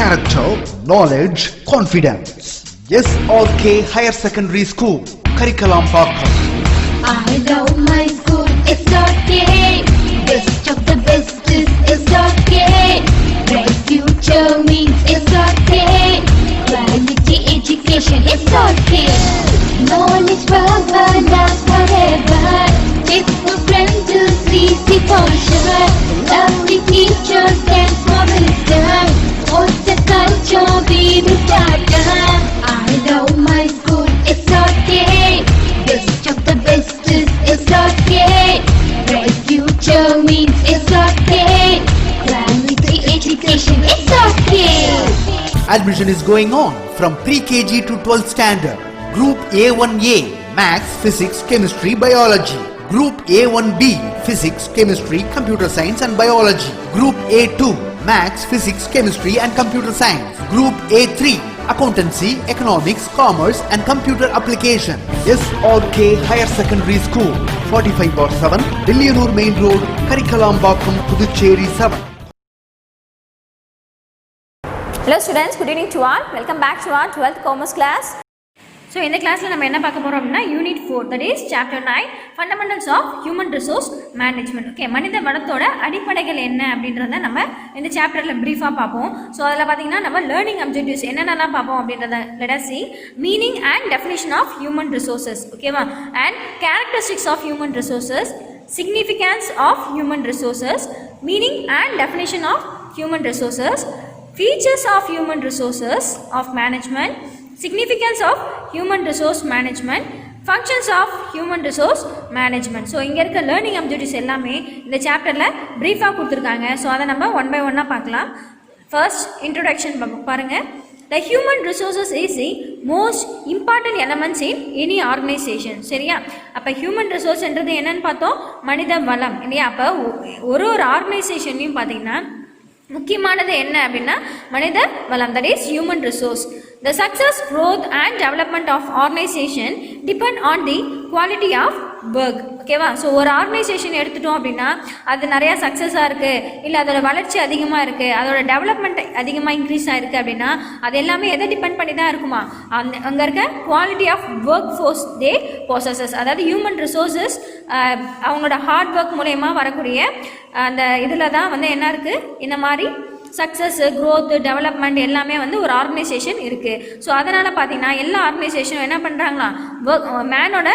character, knowledge, confidence. SRK Higher Secondary School, Karikalambakkam. I love my school, SRK. Best of the best is SRK. Bright future means SRK. Quality education, SRK. Knowledge forever, love forever. It's a friend to see for sure. Lovely teachers and wisdom. What's the culture we will start? I love my school, SRK. Best of the best is SRK. Bright future means SRK. Quality education, SRK. Admission is going on from pre-KG to 12th standard. Group A1A, Maths, Physics, Chemistry, Biology. Group A1B, Physics, Chemistry, Computer Science and Biology. Group A2, Maths, Physics, Chemistry and Computer Science. Group A3, Accountancy, Economics, Commerce and Computer Application. SRK Higher Secondary School, 45/7, Dilliyanur Main Road, Karikalambakkam, Puducherry 7. Hello students, good evening to all. Welcome back to our 12th Commerce class. So in the class நம்ம என்ன பார்க்க போறோம் அப்படினா Unit 4, that is Chapter 9, Fundamentals of Human Resource Management. Okay, மனித வளத்தோட அடிப்படைகள் என்ன அப்படின்றத நம்ம இந்த சாப்டர்ல பிரீஃபா பார்ப்போம். ஸோ அதில் பார்த்தீங்கன்னா நம்ம லேர்னிங் அப்ஜெக்டிவ்ஸ் என்னென்னலாம் பார்ப்போம் அப்படின்றத let us see. Meaning and definition of human resources, ஓகேவா, and characteristics of human resources, significance of human resources, meaning and definition of human resources, features of human resources of management, significance of human resource management, functions of human resource management. So இங்கே இருக்க learning objectives எல்லாமே இந்த சாப்டரில் ப்ரீஃபாக கொடுத்துருக்காங்க. So அதை நம்ம one by ஒன்னாக பார்க்கலாம். ஃபர்ஸ்ட் இன்ட்ரோடக்ஷன் பாருங்கள். The human resources is the most important elements in any organization. சரியா? அப்போ ஹியூமன் ரிசோர்ஸ்ன்றது என்னன்னு பார்த்தோம், மனித வளம் இல்லையா? அப்போ ஒரு ஆர்கனைசேஷன்லையும் பார்த்தீங்கன்னா முக்கியமானது என்ன அப்படின்னா மனித வளம், that is human resource. The success, growth and development of organization depend on the quality of work. ஓகேவா? ஸோ ஒரு ஆர்கனைசேஷன் எடுத்துட்டோம் அப்படின்னா அது நிறையா சக்ஸஸாக இருக்குது, இல்லை அதோட வளர்ச்சி அதிகமாக இருக்குது, அதோட டெவலப்மெண்ட் அதிகமாக இன்க்ரீஸ் ஆகிருக்கு அப்படின்னா அது எல்லாமே எதை டிபெண்ட் பண்ணி தான் இருக்குமா, அங்கே இருக்க quality of work force they possess. அதாவது ஹியூமன் ரிசோர்ஸஸ் அவங்களோட ஹார்ட் ஒர்க் மூலயமா வரக்கூடிய அந்த இதில் தான் வந்து என்ன இருக்குது, இந்த மாதிரி சக்ஸஸ், க்ரோத், டெவலப்மெண்ட் எல்லாமே வந்து ஒரு ஆர்கனைசேஷன் இருக்குது. ஸோ அதனால் பார்த்தீங்கன்னா எல்லா ஆர்கனைசேஷனும் என்ன பண்ணுறாங்களா, மேனோட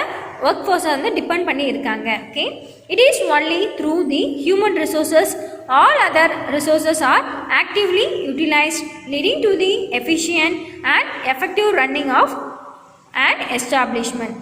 ஒர்க் ஃபோர்ஸை வந்து டிபெண்ட் பண்ணி இருக்காங்க. Okay, it is only through the human resources all other resources are actively utilized, leading to the efficient and effective running of and establishment.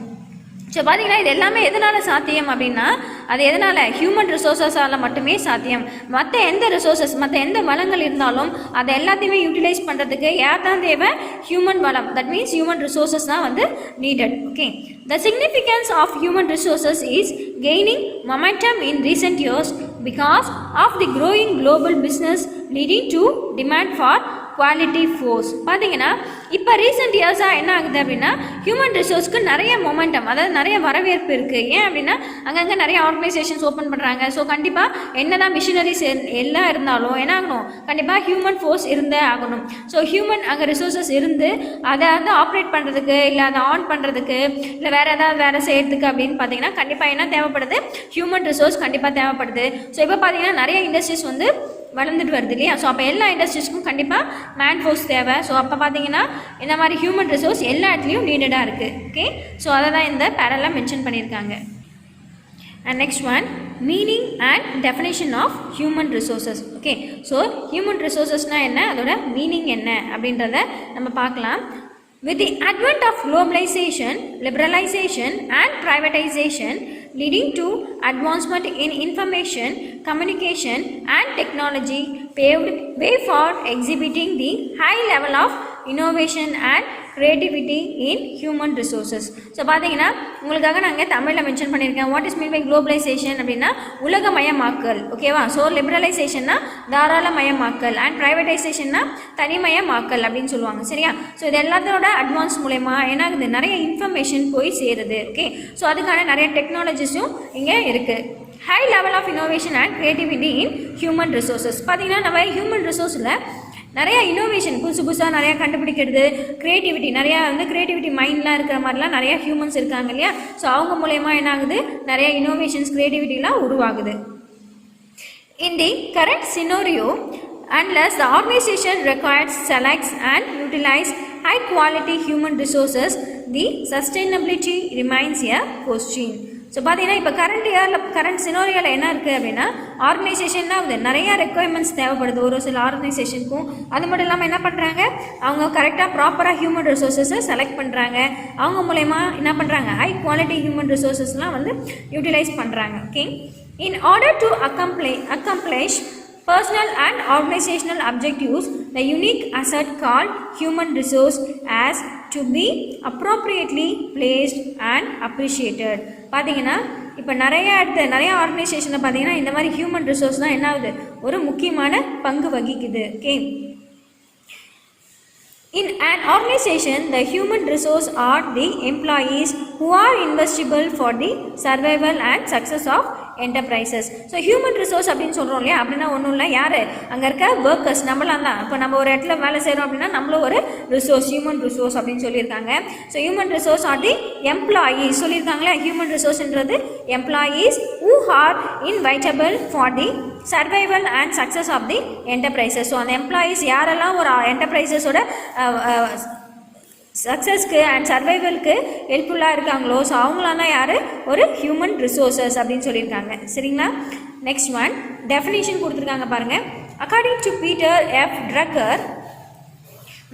So பார்த்தீங்கன்னா இது எல்லாமே எதனால் சாத்தியம் அப்படின்னா அது எதனால் ஹியூமன் ரிசோர்ஸஸால் மட்டுமே சாத்தியம். மற்ற எந்த ரிசோர்ஸஸ், மற்ற எந்த வளங்கள் இருந்தாலும் அதை எல்லாத்தையுமே யூட்டிலைஸ் பண்ணுறதுக்கு யார் தான் தேவை, ஹியூமன் வளம், தட் மீன்ஸ் ஹியூமன் ரிசோர்ஸஸ் தான் வந்து needed. Okay, the significance of human resources is gaining momentum in recent years because of the growing global business leading to demand for quality force. பார்த்தீங்கன்னா இப்போ recent இயர்ஸாக என்ன ஆகுது அப்படின்னா human ரிசோர்ஸ்க்கு நிறைய momentum, அதாவது நிறைய வரவேற்பு இருக்குது. ஏன் அப்படின்னா அங்கங்கே நிறைய ஆர்கனைசேஷன்ஸ் ஓப்பன் பண்ணுறாங்க. ஸோ கண்டிப்பாக என்ன தான் மிஷினரிஸ் எல்லாம் இருந்தாலும் என்ன ஆகணும், கண்டிப்பாக ஹியூமன் ஃபோர்ஸ் இருந்தே ஆகணும். ஸோ ஹியூமன் அங்கே ரிசோர்ஸஸ் இருந்து அதை வந்து ஆப்ரேட் பண்ணுறதுக்கு, இல்லை அதை ஆன் பண்ணுறதுக்கு, இல்லை வேறு ஏதாவது வேலை செய்கிறதுக்கு அப்படின்னு பார்த்தீங்கன்னா கண்டிப்பாக என்ன தேவைப்படுது, ஹியூமன் ரிசோர்ஸ் கண்டிப்பாக தேவைப்படுது. ஸோ இப்போ பார்த்தீங்கன்னா நிறைய இண்டஸ்ட்ரீஸ் வந்து வளர்ந்துட்டு வருது இல்லையா? ஸோ அப்போ எல்லா இண்டஸ்ட்ரீஸ்க்கும் கண்டிப்பாக மேன் ஃபோர்ஸ் தேவை. ஸோ அப்போ பார்த்தீங்கன்னா இந்த மாதிரி ஹியூமன் ரிசோர்ஸ் எல்லா இடத்துலையும் நீடடாக இருக்குது. ஓகே, ஸோ அதை தான் இந்த பேரலாக மென்ஷன் பண்ணியிருக்காங்க. And next one, meaning and definition of human resources. Okay, so human ரிசோர்ஸஸ்னால் என்ன, அதோட மீனிங் என்ன அப்படின்றத நம்ம பார்க்கலாம். With the advent of globalization, liberalization and privatization leading to advancement in information, communication and technology paved way for exhibiting the high level of innovation and creativity in human resources. So பார்த்தீங்கன்னா உங்களுக்காக நாங்கள் தமிழில் mention பண்ணியிருக்கேன். What is mean by globalization அப்படின்னா உலகமயமாக்கல். ஓகேவா? So லிபரலைசேஷன்னா தாராளமயமாக்கல் and ப்ரைவேட்டைசேஷன்னா தனிமயமாக்கல் அப்படின்னு சொல்லுவாங்க. சரியா? ஸோ இது எல்லாத்தோட அட்வான்ஸ் மூலயமா என்ன ஆகுது, நிறைய இன்ஃபர்மேஷன் போய் சேருது. ஓகே, ஸோ அதுக்கான நிறைய டெக்னாலஜிஸும் இங்கே இருக்குது. High level of innovation and creativity in human resources. பார்த்தீங்கன்னா நம்ம ஹியூமன் ரிசோர்ஸில் நிறையா இனோவேஷன் புதுசாக நிறையா கண்டுபிடிக்கிறது, க்ரியேட்டிவிட்டி நிறையா க்ரியேட்டிவிட்டி மைண்ட்லாம் இருக்கிற மாதிரிலாம் நிறையா ஹியூமன்ஸ் இருக்காங்க இல்லையா. ஸோ அவங்க மூலயமா என்ன ஆகுது, நிறையா இனோவேஷன்ஸ் க்ரியேட்டிவிட்டிலாம் உருவாகுது. In the current scenario, unless the organization requires, selects and utilize high quality human resources, the sustainability remains a question. So பார்த்தீங்கன்னா இப்போ கரண்ட் சினோரியோவில் என்ன இருக்குது அப்படின்னா, ஆர்கனைசேஷன் தான் நிறையா ரெக்குயர்மெண்ட்ஸ் தேவைப்படுது ஒரு சில ஆர்கனைசேஷனுக்கும். அது மட்டும் இல்லாமல் என்ன பண்ணுறாங்க, அவங்க கரெக்டாக ப்ராப்பராக ஹியூமன் ரிசோர்ஸஸை செலக்ட் பண்ணுறாங்க. அவங்க மூலயமா என்ன பண்ணுறாங்க, ஹை குவாலிட்டி ஹியூமன் ரிசோர்ஸஸ்லாம் யூட்டிலைஸ் பண்ணுறாங்க. Okay, in order to accomplish personal and organizational objectives, the unique asset called human resource has to be appropriately placed and appreciated. பார்த்தீங்கன்னா இப்போ நிறைய ஆர்கனைசேஷனில் பார்த்தீங்கன்னா இந்த மாதிரி ஹியூமன் ரிசோர்ஸ் தான் என்ன ஆகுது, ஒரு முக்கியமான பங்கு வகிக்குது. Okay, in an organization, the human resource are the employees who are investable for the survival and success of enterprises. So human resource அப்படின்னு சொல்கிறோம் இல்லையா, அப்படின்னா ஒன்றும் இல்லை, யார் அங்கே இருக்க ஒர்க்கர்ஸ் நம்மளாம் தான். இப்போ நம்ம ஒரு இடத்துல வேலை செய்கிறோம் அப்படின்னா நம்மளும் ஒரு ரிசோர்ஸ், ஹியூமன் ரிசோர்ஸ் அப்படின்னு சொல்லியிருக்காங்க. So human resource are the employees சொல்லியிருக்காங்களே. ஹியூமன் ரிசோர்ஸ்ன்றது employees who are inevitable for the survival and success of the enterprises. So அந்த எம்ப்ளாயீஸ் யாரெல்லாம் ஒரு என்டர்பிரைசஸோட சக்ஸஸ்க்கு அண்ட் சர்வைவலுக்கு ஹெல்ப்ஃபுல்லாக இருக்காங்களோ, ஸோ அவங்களாம் தான் யார், ஒரு ஹியூமன் ரிசோர்ஸஸ் அப்படின்னு சொல்லியிருக்காங்க. சரிங்களா, நெக்ஸ்ட் ஒன் டெஃபினிஷன் கொடுத்துருக்காங்க பாருங்கள். According to Peter F trucker,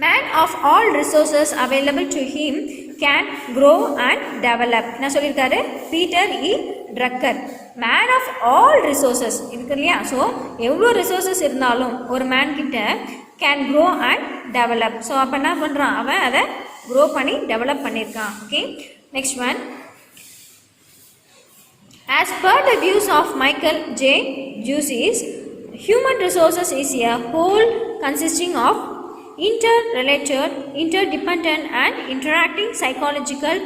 man of all resources available to him can grow and develop. என்ன சொல்லியிருக்காரு, Peter E Drucker. Man of all resources இருக்கு இல்லையா. ஸோ எவ்வளோ ரிசோர்ஸஸ் இருந்தாலும் ஒரு மேன் கிட்ட can grow and develop. So அப்போ என்ன பண்ணுறான், அவன் அதை க்ரோ பண்ணி டெவலப் பண்ணியிருக்கான். Okay, next one, as per the views of Michael J. Jusius, human resources is a whole consisting of interrelated, interdependent and interacting psychological,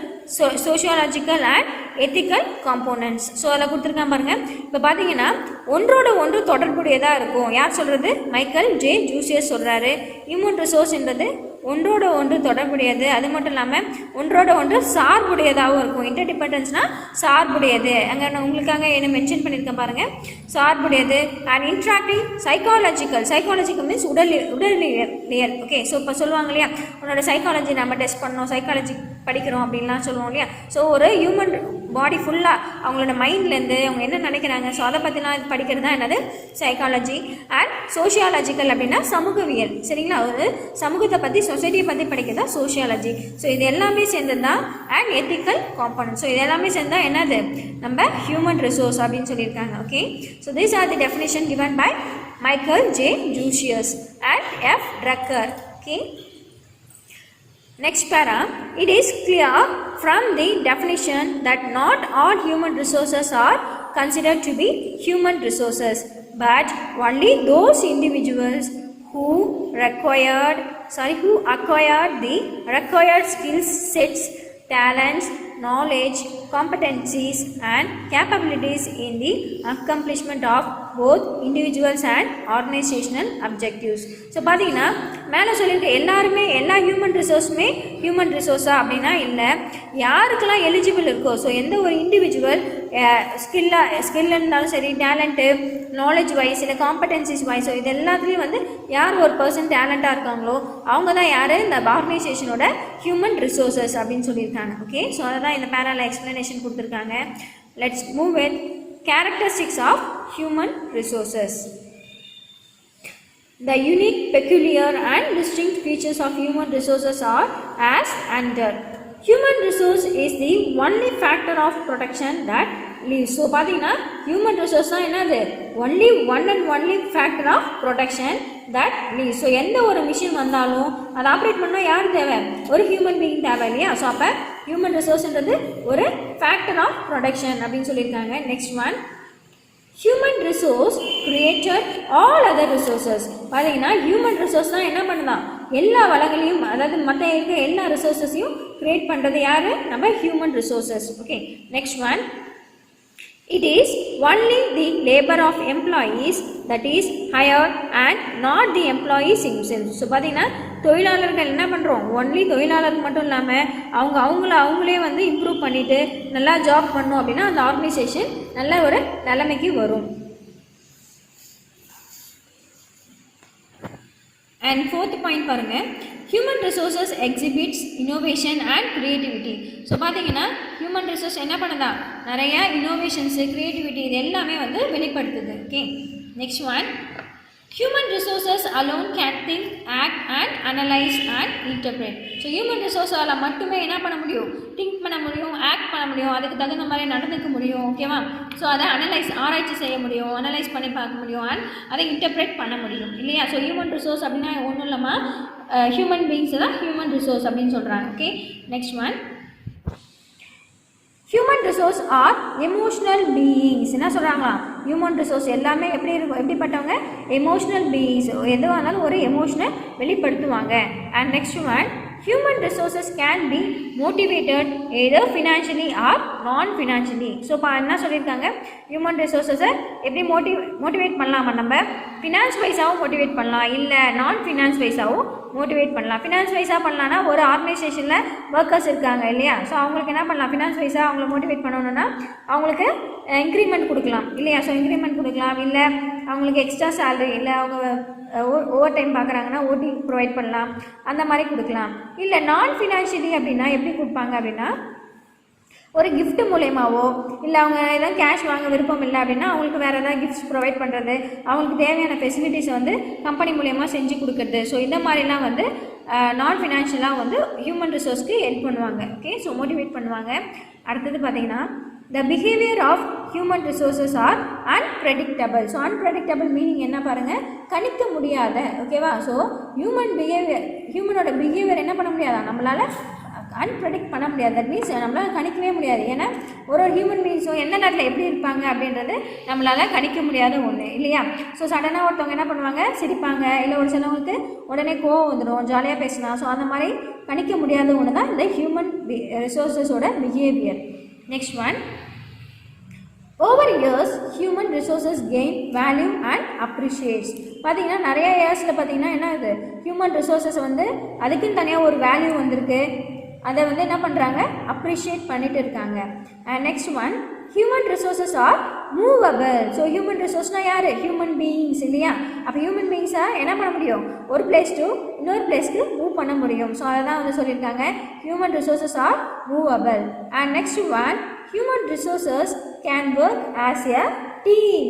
sociological and ethical components. So அதில் கொடுத்துருக்கான் பாருங்கள். இப்போ பார்த்தீங்கன்னா ஒன்றோட ஒன்று தொடர்புடையதாக இருக்கும். யார் சொல்கிறது, மைக்கேல் ஜே ஜூசியஸ் சொல்கிறாரு. ஹியூமன் ரிசோர்ஸ்ன்றது ஒன்றோட ஒன்று தொடர்புடையது, அது மட்டும் இல்லாமல் ஒன்றோட ஒன்று சார்புடையதாகவும் இருக்கும். இன்டர்டிபெண்டன்ஸ்னால் சார்புடையது, அங்கே நான் உங்களுக்காக என்ன மென்ஷன் பண்ணியிருக்கேன் பாருங்கள், சார்புடையது. அண்ட் இன்ட்ராக்டிவ் சைக்காலஜிக்கல் மீன்ஸ் உடலியல். ஓகே, ஸோ இப்போ சொல்லுவாங்க இல்லையா, உன்னோட சைக்காலஜி நம்ம டெஸ்ட் பண்ணோம், சைக்காலஜி படிக்கிறோம் அப்படின்லாம் சொல்லுவோம் இல்லையா. ஸோ ஒரு ஹியூமன் பாடி ஃபுல்லாக அவங்களோட மைண்ட்லேருந்து அவங்க என்ன நினைக்கிறாங்க, ஸோ அதை பற்றிலாம் படிக்கிறது தான் என்னது சைக்காலஜி. அண்ட் சோஷியாலஜிக்கல் அப்படின்னா சமூகவியல். சரிங்களா, ஒரு சமூகத்தை பற்றி சொசைட்டியை பற்றி படிக்கிறது தான் சோஷியாலஜி. ஸோ இது எல்லாமே சேர்ந்தது தான் அண்ட் எத்திக்கல் காம்பனன்ட். ஸோ இது எல்லாமே சேர்ந்தால் என்னது, நம்ம ஹியூமன் ரிசோர்ஸ் அப்படின்னு சொல்லியிருக்காங்க. Okay, so these are the definition given by Michael J Jucius and F Drucker. Okay, next para, it is clear from the definition that not all human resources are considered to be human resources, but only those individuals who acquired the required skills sets, talents, knowledge, competencies and capabilities in the accomplishment of both individuals and organizational objectives. So பார்த்தீங்கன்னா மேலே சொல்லியிருக்க எல்லாருமே எல்லா human ரிசோர்ஸுமே human ரிசோர்ஸா அப்படின்னா இல்லை, யாருக்கெல்லாம் eligible இருக்கோ. So எந்த ஒரு இண்டிவிஜுவல் ஸ்கில் இருந்தாலும் சரி, டேலண்ட்டு, நாலேஜ் வைஸ் இல்லை காம்படென்சிஸ் வைஸ், ஸோ இது எல்லாத்துலேயும் யார் ஒரு பர்சன் டேலண்ட்டாக இருக்காங்களோ அவங்க தான் யார், இந்த ஆர்கனைசேஷனோட ஹியூமன் ரிசோர்ஸஸ் அப்படின்னு சொல்லியிருக்காங்க. ஓகே, ஸோ அதை தான் இந்த பேரால எக்ஸ்ப்ளனேஷன் கொடுத்துருக்காங்க. Let's move with characteristics of human resources. The unique, peculiar and distinct features of human resources are as under. Human resource is the only factor of protection that lives. So பார்த்தீங்கன்னா human resource தான் என்னது, only one and only factor of protection that lives. So எந்த ஒரு machine வந்தாலும் அதை operate பண்ணால் யார் தேவை, ஒரு ஹியூமன் பீயிங் தேவை இல்லையா. ஸோ அப்போ ஹியூமன் ரிசோர்ஸ்ன்றது ஒரு ஃபேக்டர் ஆஃப் ப்ரொடக்ஷன் அப்படின்னு சொல்லியிருக்காங்க. Next one, human resource created all other resources. பார்த்தீங்கன்னா ஹியூமன் ரிசோர்ஸ் தான் என்ன பண்ணுதான், எல்லா வளங்களையும், அதாவது மற்ற இருக்க எல்லா ரிசோர்ஸஸையும் கிரியேட் பண்ணுறது யார், நம்ம human resources. Okay, next one, It is only the labor of employees that is hired and not the employees himself. So பார்த்தீங்கன்னா தொழிலாளர்கள் என்ன பண்ணுறோம், ஒன்லி தொழிலாளருக்கு மட்டும் இல்லாமல் அவங்களே வந்து இம்ப்ரூவ் பண்ணிவிட்டு நல்லா ஜாப் பண்ணோம் அப்படின்னா அந்த ஆர்கனைசேஷன் நல்ல ஒரு நிலைமைக்கு வரும். அண்ட் ஃபோர்த் பாயிண்ட் பாருங்கள், human resources exhibits innovation and creativity. So பார்த்தீங்கன்னா ஹியூமன் ரிசோர்ஸ் என்ன பண்ணுதா, நிறைய இனோவேஷன்ஸு க்ரியேட்டிவிட்டி இது எல்லாமே வந்து வெளிப்படுத்துது. Okay, next one, human resources alone can think, act and analyse and interpret. So human ரிசோர்ஸால் மட்டுமே என்ன பண்ண முடியும், திங்க் பண்ண முடியும், ஆக்ட் பண்ண முடியும், அதுக்கு தகுந்த மாதிரி நடந்துக்க முடியும். ஓகேவா, ஸோ அதை ஆராய்ச்சி செய்ய முடியும், அனலைஸ் பண்ணி பார்க்க முடியும், அண்ட் அதை இன்டர்பிரேட் பண்ண முடியும் இல்லையா. ஸோ ஹியூமன் ரிசோர்ஸ் அப்படின்னா ஒன்றும் இல்லாமல் ஹியூமன் பீயிங்ஸ் தான் ஹியூமன் ரிசோர்ஸ் அப்படின்னு சொல்கிறாங்க. Okay, next one, human resource are emotional beings. என்ன சொல்கிறாங்களா, ஹியூமன் ரிசோர்ஸ் எல்லாமே எப்படிப்பட்டவங்க, எமோஷ்னல் பீயிங்ஸ். எதுவாக இருந்தாலும் ஒரு எமோஷனை வெளிப்படுத்துவாங்க. And next one, human resources can be motivated either financially or non-financially. So என்ன சொல்லியிருக்காங்க, ஹியூமன் ரிசோர்ஸஸை எப்படி மோட்டிவேட் பண்ணலாமா, நம்ம ஃபினான்ஸ் வைஸாகவும் மோட்டிவேட் பண்ணலாம், இல்லை நான் ஃபினான்ஸ் வைஸாகவும் மோட்டிவேட் பண்ணலாம். ஃபினான்ஸ் வைஸாக பண்ணலான்னா ஒரு ஆர்கனைசேஷனில் ஒர்க்கர்ஸ் இருக்காங்க இல்லையா, ஸோ அவங்களுக்கு என்ன பண்ணலாம், ஃபினான்ஸ் வைஸாக அவங்கள மோட்டிவேட் பண்ணணுன்னா அவங்களுக்கு இன்க்ரிமெண்ட் கொடுக்கலாம் இல்லையா. ஸோ இன்க்ரிமெண்ட் கொடுக்கலாம், இல்லை அவங்களுக்கு எக்ஸ்ட்ரா சேலரி, இல்லை அவங்க ஓவர் டைம் பார்க்குறாங்கன்னா ஓடி ப்ரொவைட் பண்ணலாம், அந்த மாதிரி கொடுக்கலாம். இல்லை நான் ஃபினான்ஷியலி அப்படின்னா எப்படி கொடுப்பாங்க அப்படின்னா, ஒரு கிஃப்ட் மூலயமாவோ, இல்லை அவங்க எதாவது கேஷ் வாங்க விருப்பம் இல்லை அப்படின்னா அவங்களுக்கு வேறு ஏதாவது கிஃப்ட்ஸ் ப்ரொவைட் பண்ணுறது, அவங்களுக்கு தேவையான ஃபெசிலிட்டிஸை வந்து கம்பெனி மூலயமா செஞ்சு கொடுக்குறது. ஸோ இந்த மாதிரிலாம் வந்து நான் ஃபினான்ஷியலாக வந்து ஹியூமன் ரிசோர்ஸ்க்கு ஹெல்ப் பண்ணுவாங்க. ஓகே, ஸோ மோட்டிவேட் பண்ணுவாங்க. அடுத்தது பார்த்திங்கன்னா, the behavior of human resources are unpredictable. So unpredictable meaning என்ன பாருங்கள், கணிக்க முடியாத. ஓகேவா, ஸோ ஹியூமனோட பிஹேவியர் என்ன பண்ண முடியாதா, நம்மளால் அன்ப்ரெடிக்ட் பண்ண முடியாது. தட் மீன்ஸ் நம்மளால் கணிக்கவே முடியாது. ஏன்னா ஒரு ஹியூமன் பீயிங்ஸும் எந்த நேரத்தில் எப்படி இருப்பாங்க அப்படின்றது நம்மளால் கணிக்க முடியாத ஒன்று இல்லையா. ஸோ சடனாக ஒருத்தவங்க என்ன பண்ணுவாங்க, சிரிப்பாங்க, இல்லை ஒரு சிலவங்களுக்கு உடனே கோவம் வந்துடும், ஜாலியாக பேசலாம். ஸோ அந்த மாதிரி கணிக்க முடியாத ஒன்று தான் இந்த ஹியூமன் ரிசோர்ஸஸோட behaviour. Next one, over years human resources gain value and appreciates. பார்த்தீங்கன்னா நிறைய இயர்ஸில் பார்த்தீங்கன்னா என்ன ஆகுது, ஹியூமன் ரிசோர்ஸஸ் வந்து அதுக்குன்னு தனியாக ஒரு வேல்யூ வந்திருக்கு, அதை வந்து என்ன பண்ணுறாங்க, அப்ரிஷியேட் பண்ணிட்டு இருக்காங்க. And next one, human resources are movable. So human ரிசோர்ஸ்னால் யார், ஹியூமன் பீயிங்ஸ் இல்லையா. அப்போ ஹியூமன் பீயிங்ஸை என்ன பண்ண முடியும், ஒரு பிளேஸ் டு இன்னொரு பிளேஸ்க்கு மூவ் பண்ண முடியும். ஸோ அதை தான் வந்து சொல்லியிருக்காங்க, human resources are movable. And next one, human resources can work as a team.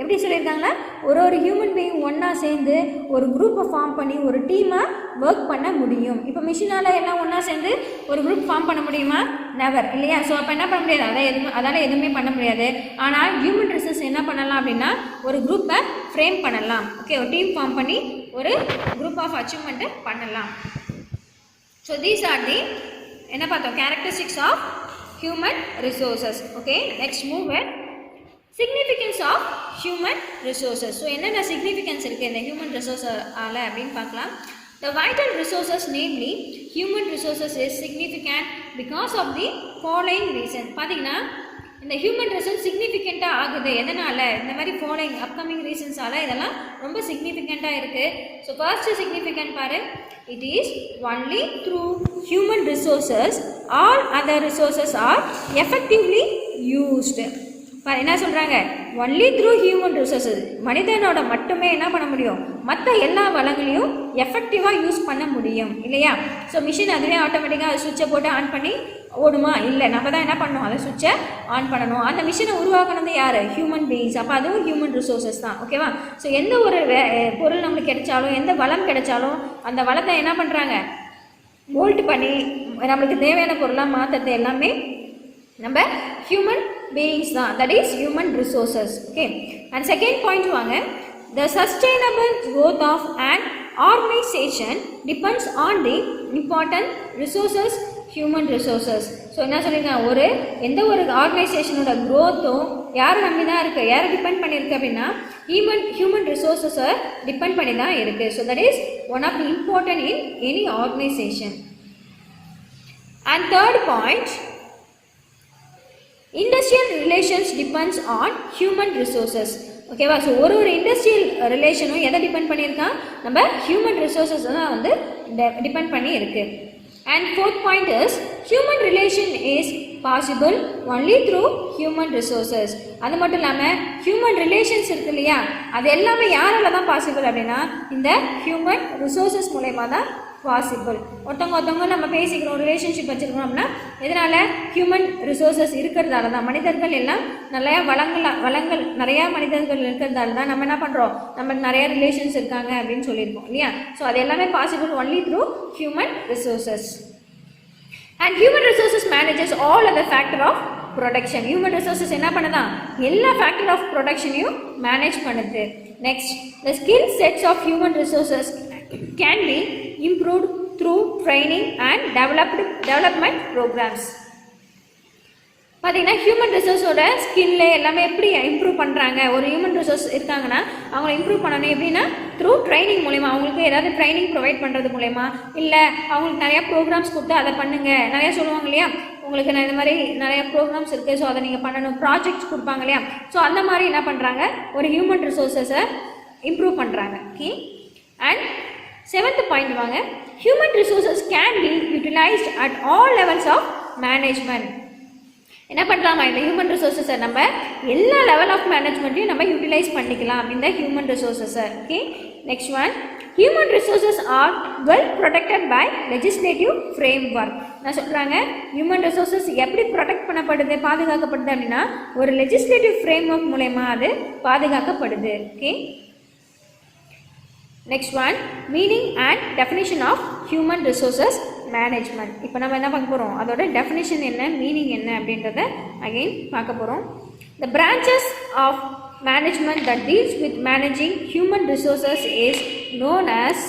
எப்படி சொல்லியிருக்காங்கன்னா, ஒரு ஹியூமன் பீயிங் ஒன்றா சேர்ந்து ஒரு குரூப்பை ஃபார்ம் பண்ணி ஒரு டீமாக ஒர்க் பண்ண முடியும். இப்போ மிஷினால் எல்லாம் ஒன்றா சேர்ந்து ஒரு குரூப் ஃபார்ம் பண்ண முடியுமா, நெவர் இல்லையா. ஸோ அப்போ என்ன பண்ண முடியாது, அதால் எதுவுமே பண்ண முடியாது. ஆனால் ஹியூமன் ரிசோர்ஸ் என்ன பண்ணலாம் அப்படின்னா, ஒரு குரூப்பை ஃப்ரேம் பண்ணலாம். ஓகே, ஒரு டீம் ஃபார்ம் பண்ணி ஒரு குரூப் ஆஃப் அச்சீவ்மெண்ட்டு பண்ணலாம். ஸோ தீஸ் ஆர் தி என்ன பார்த்தோம், characteristics of human resources. Okay, next move with significance of human resources. So என்னென்ன significance இருக்குது இந்த human resources அப்படின்னு பார்க்கலாம். The vital resources, namely human resources, is significant because of the following reason. பார்த்தீங்கன்னா இந்த human resource சிக்னிஃபிகண்ட்டாக ஆகுது எதனால், இந்த மாதிரி ஃபாலோயிங் அப்கமிங் ரீசன்ஸால் இதெல்லாம் ரொம்ப சிக்னிஃபிகண்ட்டாக இருக்குது. ஸோ ஃபர்ஸ்ட் சிக்னிஃபிகண்ட் பாரு, it is only through human resources all other resources are effectively used. என்ன சொல்கிறாங்க, ஒன்லி த்ரூ ஹியூமன் ரிசோர்ஸஸ், மனிதனோட மட்டுமே என்ன பண்ண முடியும், மற்ற எல்லா வளங்களையும் எஃபெக்டிவாக யூஸ் பண்ண முடியும் இல்லையா. ஸோ மிஷின் அதுவே ஆட்டோமேட்டிக்காக அது சுவிட்சை போட்டு ஆன் பண்ணி ஓடுமா, இல்லை நம்ம தான் என்ன பண்ணணும், அதை சுவிட்சை ஆன் பண்ணணும். அந்த மிஷினை உருவாக்குனது யார், ஹியூமன் பீயிங்ஸ். அப்போ அதுவும் ஹியூமன் ரிசோர்ஸஸ் தான். ஓகேவா. ஸோ எந்த ஒரு பொருள் நம்மளுக்கு கிடைச்சாலும், எந்த வளம் கிடைச்சாலும் அந்த வளத்தை என்ன பண்ணுறாங்க, மோல்ட் பண்ணி நம்மளுக்கு தேவையான பொருளாக மாற்றுறது எல்லாமே நம்ம ஹியூமன் beings தான், that is human resources. Okay, and second point வாங்க, the sustainable growth of an organization depends on the important resources, human resources. So என்ன சொல்லியிருக்காங்க, எந்த ஒரு ஆர்கனைசேஷனோட க்ரோத்தும் யாரை நம்பி தான் இருக்குது, யாரை டிபெண்ட் பண்ணியிருக்கு அப்படின்னா ஹியூமன் ரிசோர்ஸஸை டிபெண்ட் பண்ணி தான் இருக்குது. So that is one of the important in any organization. And third point, industrial relations depends on human resources. ஓகேவா? ஸோ ஒரு இண்டஸ்ட்ரியல் ரிலேஷனும் எதை டிபெண்ட் பண்ணியிருக்கான்? நம்ம ஹியூமன் ரிசோர்ஸஸ் தான் வந்து டிபெண்ட் பண்ணி இருக்கு. And fourth point is human relation is possible only through human resources. அது மட்டும் இல்லாமல் ஹியூமன் ரிலேஷன்ஸ் இருக்கு இல்லையா, அது எல்லாமே யாரால தான் பாசிபிள் அப்படின்னா இந்த ஹியூமன் ரிசோர்ஸஸ் மூலயமா தான் பாசிபிள். ஒருத்தவங்க நம்ம பேசிக்கிறோம், ரிலேஷன்ஷிப் வச்சுருக்கோம் அப்படின்னா எதனால்? ஹியூமன் ரிசோர்ஸஸ் இருக்கிறதால தான். மனிதர்கள் எல்லாம் நிறையா வளங்கள் நிறையா மனிதர்கள் இருக்கிறதால தான் நம்ம என்ன பண்ணுறோம், நமக்கு நிறையா ரிலேஷன்ஸ் இருக்காங்க அப்படின்னு சொல்லியிருக்கோம் இல்லையா. ஸோ அது எல்லாமே possible only through human resources. And human resources manages all other factor of production. Human resources என்ன பண்ணுதான்? எல்லா factor of productionையும் மேனேஜ் பண்ணுது. Next, the skill sets of human resources can be improved through training and development programs. பார்த்தீங்கன்னா human ரிசோர்ஸோட ஸ்கில்ல எல்லாமே எப்படி improve பண்ணுறாங்க? ஒரு human resource இருக்காங்கன்னா அவங்கள இம்ப்ரூவ் பண்ணணும் எப்படின்னா த்ரூ ட்ரைனிங் மூலயமா. அவங்களுக்கு ஏதாவது ட்ரைனிங் ப்ரொவைட் பண்ணுறது மூலயமா, இல்லை அவங்களுக்கு நிறையா ப்ரோக்ராம்ஸ் கொடுத்து அதை பண்ணுங்க, நிறையா சொல்லுவாங்க இல்லையா, உங்களுக்கு நான் இந்த மாதிரி நிறைய ப்ரோக்ராம்ஸ் இருக்குது, ஸோ அதை நீங்கள் பண்ணணும், ப்ராஜெக்ட்ஸ் கொடுப்பாங்க இல்லையா. ஸோ அந்த மாதிரி என்ன பண்ணுறாங்க, ஒரு ஹியூமன் ரிசோர்ஸஸை இம்ப்ரூவ் பண்ணுறாங்க. ஓகே. அண்ட் செவன்த் பாயிண்ட் வாங்க, human resources can be utilized at all levels of management. என்ன பண்ணலாமா, இந்த ஹியூமன் ரிசோர்ஸஸை நம்ம எல்லா லெவல் ஆஃப் மேனேஜ்மெண்ட்டையும் நம்ம யூட்டிலைஸ் பண்ணிக்கலாம் இந்த ஹியூமன் ரிசோர்ஸஸை. Okay. Next one, human resources are well protected by legislative framework. நான் சொல்கிறாங்க ஹியூமன் ரிசோர்ஸஸ் எப்படி ப்ரொடெக்ட் பண்ணப்படுது, பாதுகாக்கப்படுது அப்படின்னா ஒரு லெஜிஸ்லேட்டிவ் ஃப்ரேம் ஒர்க் மூலயமா அது பாதுகாக்கப்படுது. Okay. Next one, meaning and definition of human resources management. இப்போ நம்ம என்ன பார்க்க போகிறோம், அதோட டெஃபினிஷன் என்ன, மீனிங் என்ன அப்படின்றத அகெயின் பார்க்க போகிறோம். The branches of management that deals with managing human resources is known as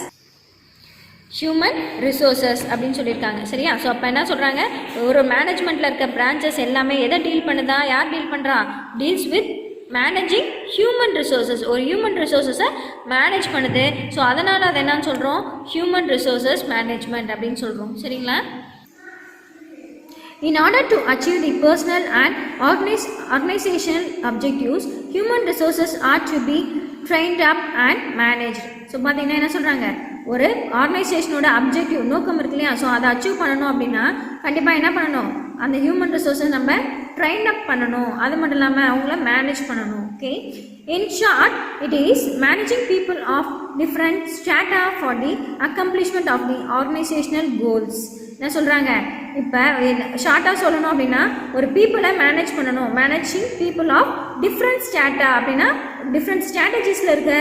human resources அப்படின்னு சொல்லியிருக்காங்க. சரியா? ஸோ அப்போ என்ன சொல்கிறாங்க, ஒரு மேனேஜ்மெண்ட்டில் இருக்க பிரான்ச்சஸ் எல்லாமே எதை டீல் பண்ணுதா, யார் டீல் பண்ணுறா, deals with managing human resources. ஒரு ஹியூமன் ரிசோர்ஸஸை மேனேஜ் பண்ணுது. ஸோ அதனால் அதை என்னன்னு சொல்கிறோம், ஹியூமன் ரிசோர்ஸஸ் மேனேஜ்மெண்ட் அப்படின்னு சொல்கிறோம். சரிங்களா? In order to achieve the personal and organizational objectives, human resources are to be trained up and managed. So பார்த்தீங்கன்னா என்ன சொல்கிறாங்க, ஒரு ஆர்கனைசேஷனோட அப்ஜெக்டிவ் நோக்கம் இருக்கு இல்லையா, ஸோ அதை அச்சீவ் பண்ணணும் அப்படின்னா கண்டிப்பாக என்ன பண்ணணும், அந்த ஹியூமன் ரிசோர்ஸை நம்ம ட்ரெயின் அப் பண்ணணும். அது மட்டும் இல்லாமல் அவங்கள மேனேஜ் பண்ணணும். Okay. In short, it is managing people of different strata for the accomplishment of the organizational goals. என்ன சொல்கிறாங்க, இப்போ ஷார்ட்டாக சொல்லணும் அப்படின்னா ஒரு பீப்புளை மேனேஜ் பண்ணணும். Managing people of different strata அப்படின்னா டிஃப்ரெண்ட் ஸ்ட்ராட்டஜிஸில் இருக்க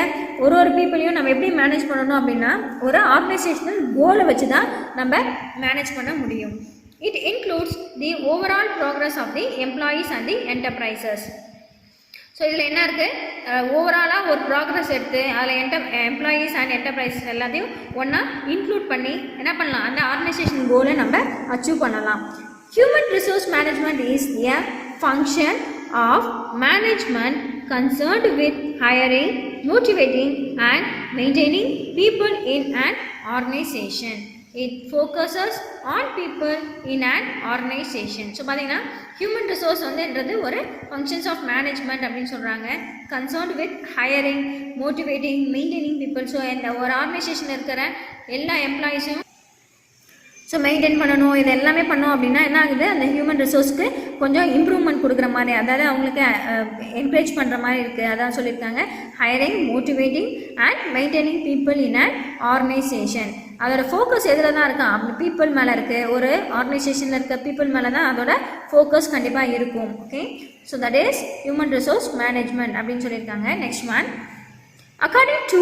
ஒரு பீப்புளையும் நம்ம எப்படி மேனேஜ் பண்ணணும் அப்படின்னா ஒரு ஆர்கனைசேஷனல் கோலை வச்சு தான் நம்ம மேனேஜ் பண்ண முடியும். It includes the overall progress of the employees and the enterprises. So இதில் என்ன இருக்குது, ஓவராலாக ஒரு ப்ராக்ரஸ் எடுத்து அதில் எம்ப்ளாயீஸ் அண்ட் என்டர்பிரைசஸ் எல்லாத்தையும் ஒன்றா இன்க்ளூட் பண்ணி என்ன பண்ணலாம், அந்த ஆர்கனைசேஷன் கோலை நம்ம அச்சீவ் பண்ணலாம். Human resource management is a function of management concerned with hiring, motivating and maintaining people in an organization. It focuses on people in an organization. So பார்த்தீங்கன்னா ஹியூமன் ரிசோர்ஸ் வந்துன்றது ஒரு functions of management அப்படின்னு சொல்கிறாங்க. Concerned with hiring, motivating, maintaining people. So இந்த ஒரு ஆர்கனைசேஷனில் இருக்கிற எல்லா எம்ப்ளாயீஸும் so maintain பண்ணணும். இது எல்லாமே பண்ணோம் அப்படின்னா என்ன ஆகுது, அந்த ஹியூமன் ரிசோர்ஸ்க்கு கொஞ்சம் இம்ப்ரூவ்மெண்ட் கொடுக்குற மாதிரி, அதாவது அவங்களுக்கு என்கரேஜ் பண்ணுற மாதிரி இருக்குது. அதான் சொல்லியிருக்காங்க, hiring, motivating and maintaining people in an organisation. அதோட ஃபோக்கஸ் எதில் தான் இருக்கா, அப்படி பீப்புள் மேலே இருக்குது. ஒரு ஆர்கனைசேஷனில் இருக்க பீப்புள் மேலே தான் அதோட ஃபோக்கஸ் கண்டிப்பாக இருக்கும். Okay. So that is human resource management அப்படின்னு சொல்லியிருக்காங்க. Next one, according to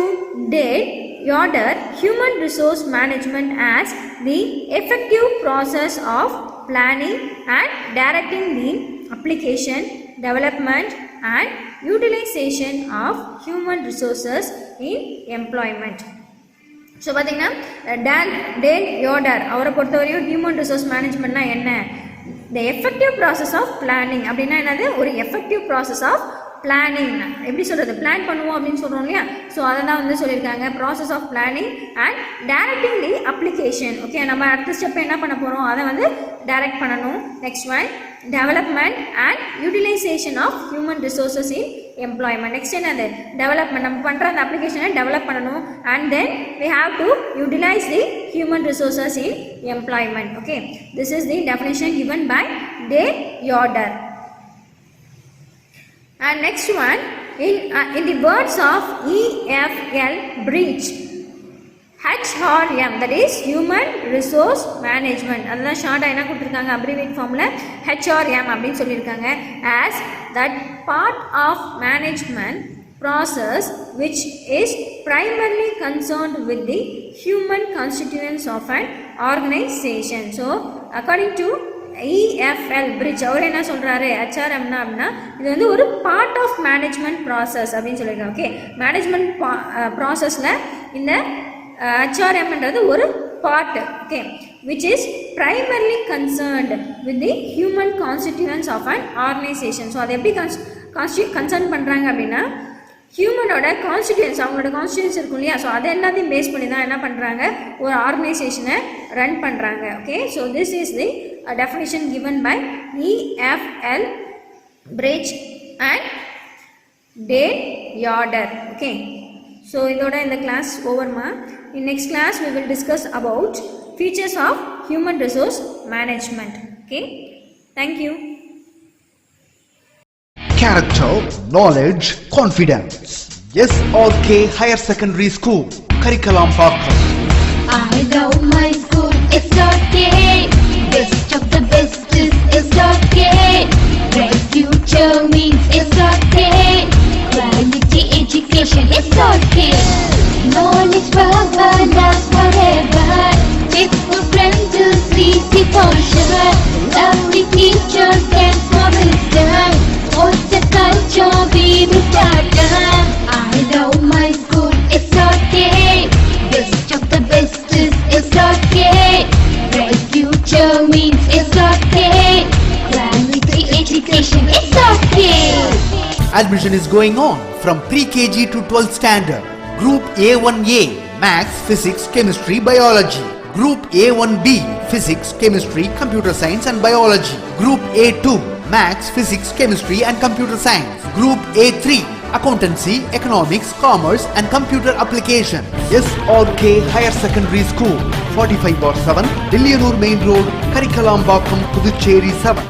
Dale Yoder, human resource management as the effective process of planning and directing the application, development and utilization of human resources in employment. So பார்த்தீங்கன்னா Dale Yoder அவரை பொறுத்தவரையும் human resource மேனேஜ்மெண்ட்னா என்ன, the effective process of planning அப்படின்னா என்னது, ஒரு effective process of planning. எப்படி சொல்கிறது, பிளான் பண்ணுவோம் அப்படின்னு சொல்கிறோம் இல்லையா, ஸோ அதை தான் வந்து சொல்லியிருக்காங்க. Process of planning and directing the application. Okay, நம்ம அடுத்த ஸ்டெப் என்ன பண்ண போகிறோம், அதை வந்து டைரக்ட் பண்ணணும். Next one development and utilization of human resources in employment. Next என்னது, டெவலப்மெண்ட். நம்ம பண்ணுற அந்த அப்ளிகேஷனை டெவலப் பண்ணணும். And then we have to utilize the human resources in employment. Okay, this is the definition given by De Yoder. And next one, in the words of EFL Bridge, HRM, that is Human Resource Management. அதெல்லாம் ஷார்ட்டாக என்ன கொடுத்துருக்காங்க, abbreviate ஃபார்மில் HRM அப்படின்னு சொல்லியிருக்காங்க. as that part of management process which is primarily concerned with the human constituents of an organization. So according to EFL Bridge, அவர் என்ன சொல்கிறாரு, ஹெச்ஆர்எம்னா அப்படின்னா இது வந்து ஒரு பார்ட் ஆஃப் மேனேஜ்மெண்ட் ப்ராசஸ் அப்படின்னு சொல்லியிருக்காங்க. ஓகே, மேனேஜ்மெண்ட் ப்ராசஸில் இந்த ஹெச்ஆர்எம்ன்றது ஒரு part. Okay, which is primarily concerned with the human constituents of an organization. So அதை எப்படி கன்சர்ன் பண்ணுறாங்க அப்படின்னா, ஹியூமனோட கான்ஸ்டிடியூன்ஸ், அவங்களோட கான்ஸ்டிடியூன்ஸ் இருக்கும் இல்லையா, ஸோ அதை எல்லாத்தையும் பேஸ் பண்ணி தான் என்ன பண்ணுறாங்க, ஒரு ஆர்கனைசேஷனை ரன் பண்ணுறாங்க. Okay, so this is the definition given by EFL Bridge and De Yoder. Okay, so இதோட இந்த class ஓவர்மா. In next class we will discuss about features of human resource management. Okay, thank you. Character, knowledge, confidence. SRK Higher Secondary School, Curriculum Focus. I love my school, it's okay. Best of the best is okay. Bright future means it's okay. Quality education, it's okay. Knowledge forever, love forever. Faithful friends to see for sure. Lovely teachers and for wisdom. What's the culture we will start? I love my school, it's okay. Best of the best is okay. Bright future means it's okay. Quality education, it's okay. Admission is going on from pre-KG to 12th standard. Group A1A, Maths, Physics, Chemistry, Biology. Group A1B, Physics, Chemistry, Computer Science and Biology. Group A2, Maths, Physics, Chemistry and Computer Science. Group A3, Accountancy, Economics, Commerce and Computer Application. SRK Higher Secondary School, 45/7, Dilliyanur Main Road, Karikalambakkam, Puducherry 7.